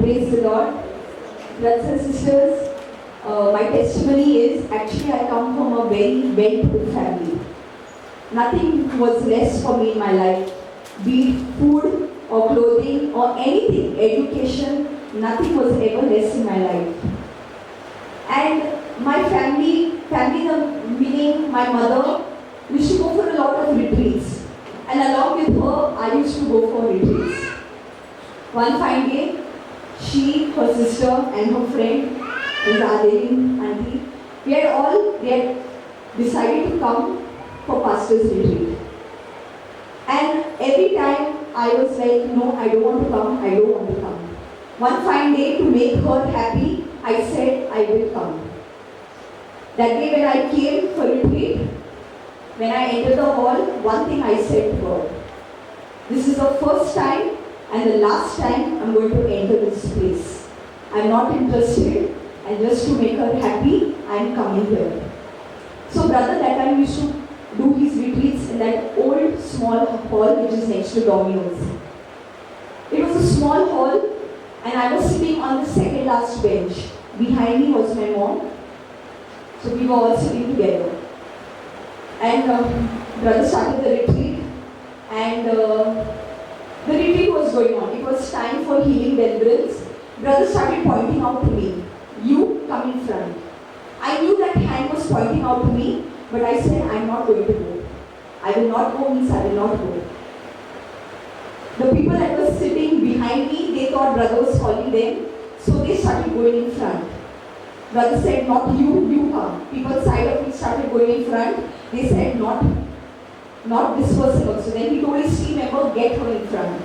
Praise the Lord. Brothers and sisters, my testimony is actually I come from a very well-to-do family. Nothing was less for me in my life, be it food or clothing or anything, education, nothing was ever less in my life. And my family meaning my mother, used to go for a lot of retreats. And along with her, I used to go for retreats. One fine day, she, her sister and her friend, Zadin auntie, we had decided to come for pastor's retreat. And every time I was like, no, I don't want to come. One fine day, to make her happy, I said I will come. That day when I came for retreat, when I entered the hall, one thing I said to her, this is the first time and the last time I'm going to enter this place. I'm not interested, and just to make her happy, I'm coming here. So brother that time used to do his retreats in that old small hall which is next to Domino's. It was a small hall and I was sitting on the second last bench. Behind me was my mom. So we were all sitting together. And brother started the retreat and the retreat was going on. It was time for healing deliverance. Brother started pointing out to me, you come in front. I knew that hand was pointing out to me, but I said, I'm not going to go. I will not go means I will not go. The people that were sitting behind me, they thought brother was calling them, so they started going in front. Brother said, not you, you come. People side of me started going in front. They said, not this person also. Then he told his team member, get her in front.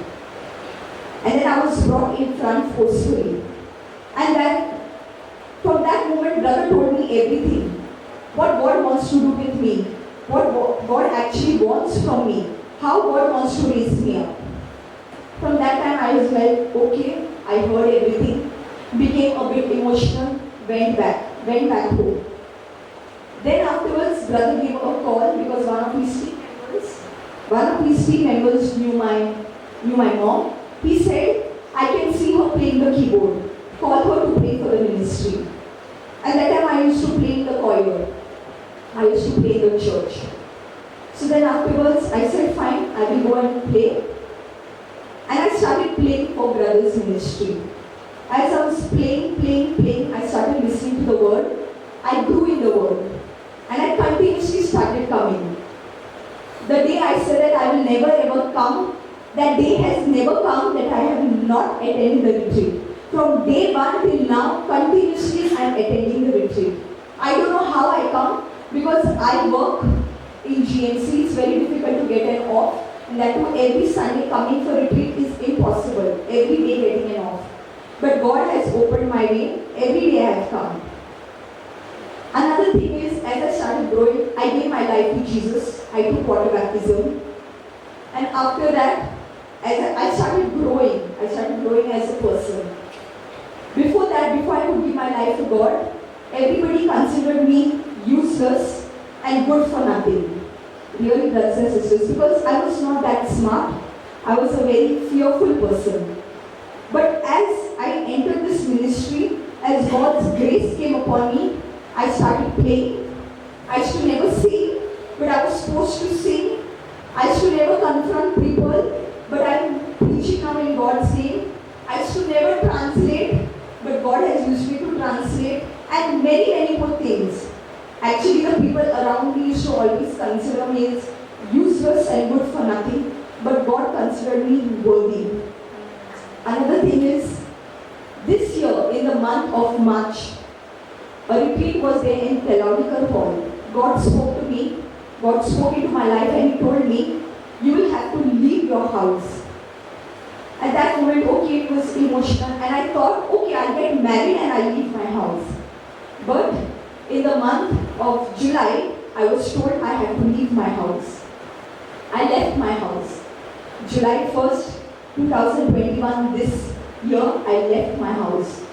And then I was brought in front forcefully. And then, from that moment, brother told me everything. What God wants to do with me. What God actually wants from me. How God wants to raise me up. From that time, I was like, okay, I heard everything. Became a bit emotional. Went back home. Then afterwards, brother gave a call because one of his team members knew my mom. He said, I can see her playing the keyboard. Call her to play for the ministry. At that time, I used to play in the choir. I used to play in the church. So then afterwards, I said, fine, I will go and play. And I started playing for brother's ministry. As I was playing, I started listening to the word. I grew in the word. And I continuously started coming. The day I said that I will never ever come, that day has never come that I have not attended the retreat. From day one till now, continuously I am attending the retreat. I don't know how I come, because I work in GMC. It's very difficult to get an off. And that too, every Sunday coming for retreat is impossible. Every day getting an off. But God has opened my way. Every day I have come. Another thing is, as I started growing, I gave my life to Jesus. I took water baptism. And after that, as I started growing as a person. Before that, before I could give my life to God, everybody considered me useless and good for nothing. Really, brothers and sisters, because I was not that smart. I was a very fearful person. But as I entered this ministry, as God's grace came upon me, I started playing. I used to never sing, but I was supposed to sing. I used to never confront people, but I'm preaching now in God's name. I used to never translate, but God has used me to translate, and many, many more things. Actually, the people around me used to always consider me as useless and good for nothing, but God considered me worthy. Another thing is, this year, in the month of March, a retreat was there in Theological Hall. God spoke to me, God spoke into my life, and He told me, you will have to leave your house. At that moment, okay, it was emotional, and I thought, okay, I'll get married and I'll leave my house. But in the month of July, I was told I had to leave my house. I left my house. July 1st, 2021, this year, I left my house.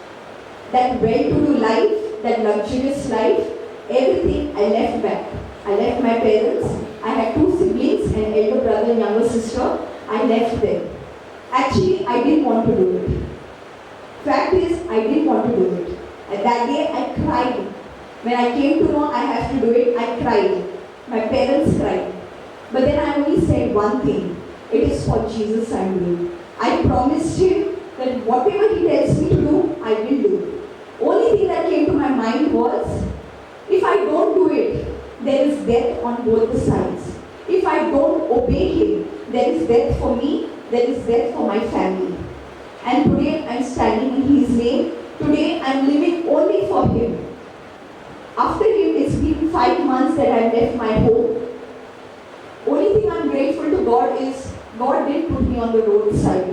That well-to-do life, that luxurious life, everything I left back. I left my parents. I had 2 siblings, an elder brother and younger sister. I left them. Actually, I didn't want to do it. Fact is, I didn't want to do it. And that day I cried. When I came to know I have to do it, I cried. My parents cried. But then I only said one thing. It is for Jesus I'm doing. I promised him that whatever he tells me to do, I will do. Only thing that came to my mind was, if I don't do it, there is death on both the sides. If I don't obey him, there is death for me, there is death for my family. And today I'm standing in his name. Today I'm living only for him. After him, it's been 5 months that I left my home. Only thing I'm grateful to God is, God didn't put me on the roadside.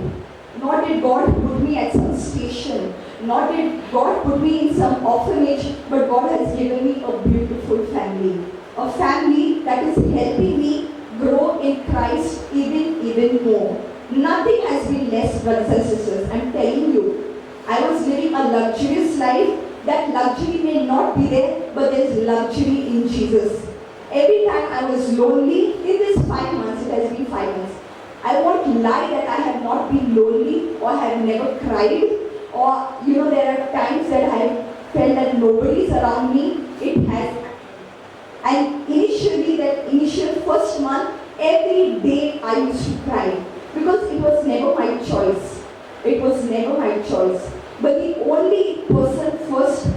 Nor did God put me at some station. Nor did God put me in some orphanage. But God has given me a beautiful family. A family that is helping me grow in Christ even more. Nothing has been less, brothers and sisters. I'm telling you. I was living a luxurious life. That luxury may not be there, but there is luxury in Jesus. Every time I was lonely, in this 5 months, it has been 5 months, I won't lie that I have not been lonely or have never cried, or there are times that I have felt that nobody is around me. It has. And initially, that initial first month, every day I used to cry because it was never my choice. It was never my choice. But the only person first,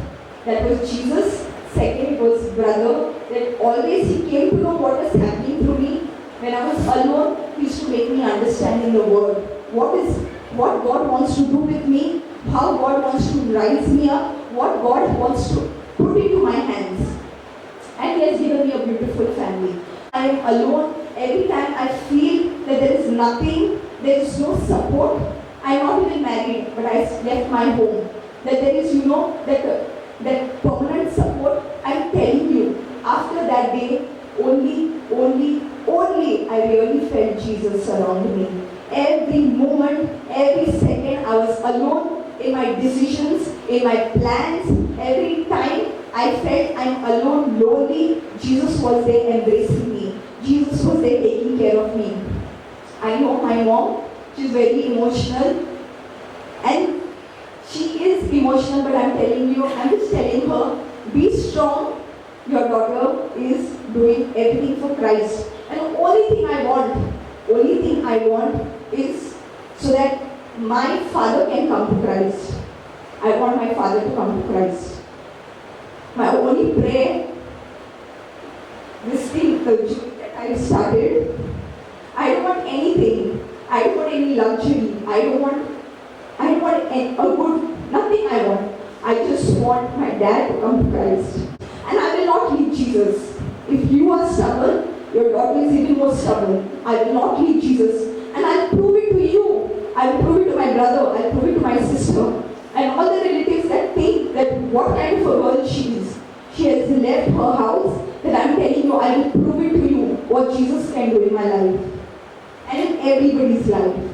that was Jesus. Second was brother, that always he came to know what was happening through me. When I was alone, he used to make me understand in the word what God wants to do with me, how God wants to rise me up, what God wants to put into my hands. And he has given me a beautiful family. I am alone. Every time I feel that there is nothing, there is no support. I am not even married, but I left my home. That there is, that permanent support. I am telling you, after that day, only I really felt Jesus around me. Every moment, every second, I was alone in my decisions, in my plans. Every time I felt I'm alone, lonely, Jesus was there embracing me. Jesus was there taking care of me. I know my mom, she's very emotional. And she is emotional, but I'm just telling her, be strong. Your daughter is doing everything for Christ. And the only thing I want is so that my father can come to Christ. I want my father to come to Christ. My only prayer, this thing, the journey that I started, I don't want anything. I don't want any luxury. I don't want a good, nothing I want. I just want my dad to come to Christ. And I will not leave Jesus. If you are stubborn, your daughter is even more stubborn. I will not leave Jesus. And I'll prove it to you. I will prove it to my brother. I'll prove it to my sister. And all the relatives that think that what kind of a girl she is. She has left her house. That I'm telling you, I will prove it to you what Jesus can do in my life. And in everybody's life.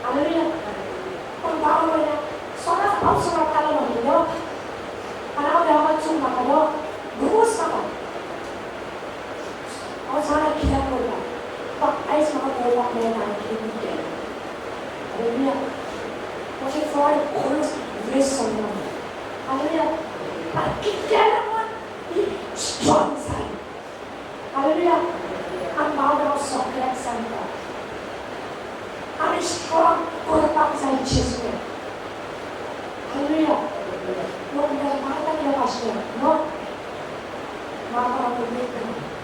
Hallelujah. Kung bawa mo na, Hallelujah. What if God always raise someone? Hallelujah. But keep that one strong side. Hallelujah. I'm bound of socket Santa. I'm strong for the back side Jesus. Hallelujah. No, there's not like a pastor. No. Not going to make them.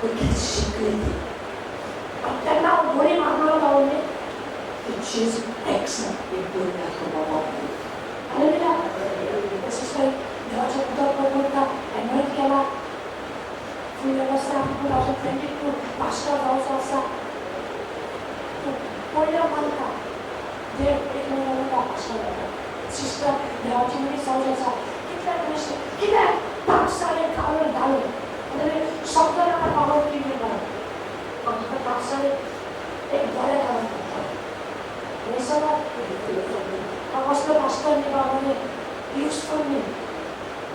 Porque é segredo. Até na hora de matar a onde it is excellent in doing that for my mom. Hallelujah. This is like the America full of 2022 pastor also Poila Manka. There is no pastor. Sister, the Archimini Saulasa. Kita pastor yang kau tahu. Sabda का power की भी बात अब तक pastor एक बड़े काम करता है ये सब अब उसने पास्टर ने बाबा ने यूज़फुल में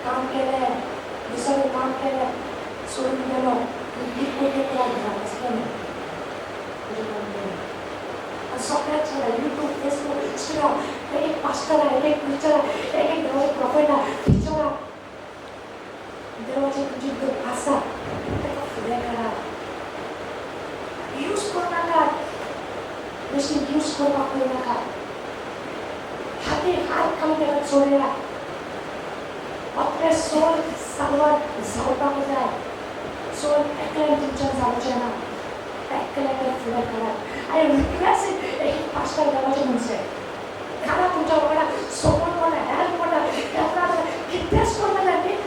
काम के लिए ये सब काम के लिए सोच में लो ये कोई क्या करना है इसमें मुझे काम करना है सॉफ्टवेयर चला यूट्यूब फेसबुक इंस्टाग्राम एक पास्टर है एक टीचर है एक दवाई प्रोफेट है टीचर है दरवाजे कुछ तो आशा use करना बेसिक use करना पड़ेगा हाथी हाथ कम देकर छोड़ेगा अपने सोल सालवार सालवा में जाए सोल एकले टीचर जाना एकले के फुला करा I request it एक पास्टर दरवाजे में से खाना पूजा वगैरह सोमन वाला हेल्प वाला क्या कितने सोमन लगे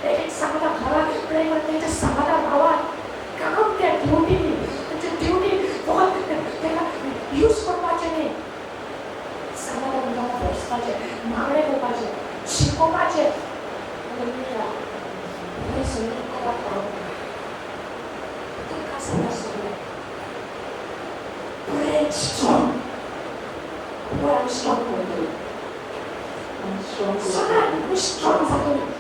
एक समाधा खरा प्रेम करते हैं समाधा भावा काम के ड्यूटी बहुत तेरा यूज़ करना चाहिए समाधा मुझे फर्स्ट चाहिए मांगने को चाहिए शिको चाहिए हालेलुया ये सुनने को बात करो तो कैसा सुनने pray strong what I'm strong for you I'm strong